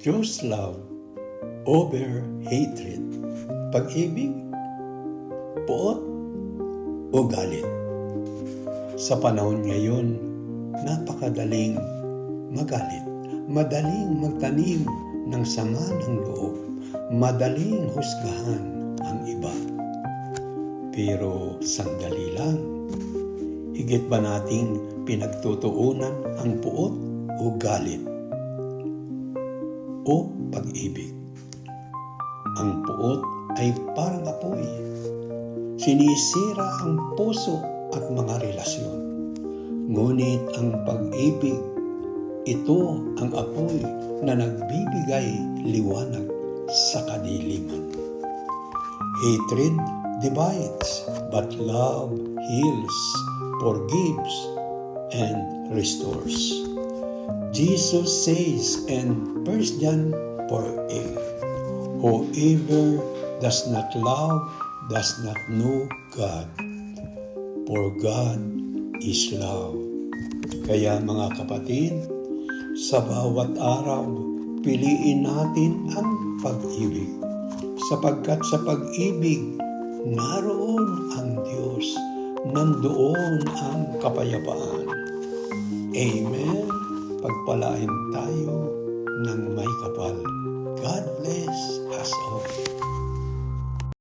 choose love over hatred. Pag-ibig, puot, o galit. Sa panahon ngayon, napakadaling magalit. Madaling magtanim ng sama ng loob. Madaling husgahan ang iba. Pero sandali lang. Higit ba nating pinagtutuunan ang puot o galit? O pag-ibig? Ang puot ay parang apoy. Sinisira ang puso at mga relasyon. Ngunit ang pag-ibig, ito ang apoy na nagbibigay liwanag sa kadiliman. Hatred divides, but love heals, forgives, and restores. Jesus says in 1 John 4:8, whoever does not love does not know God, for God is love. Kaya mga kapatid, sa bawat araw, piliin natin ang pag-ibig. Sapagkat sa pag-ibig, naroon ang Diyos, nandoon ang kapayapaan. Amen. Pagpalain tayo ng may kapal. God bless us all.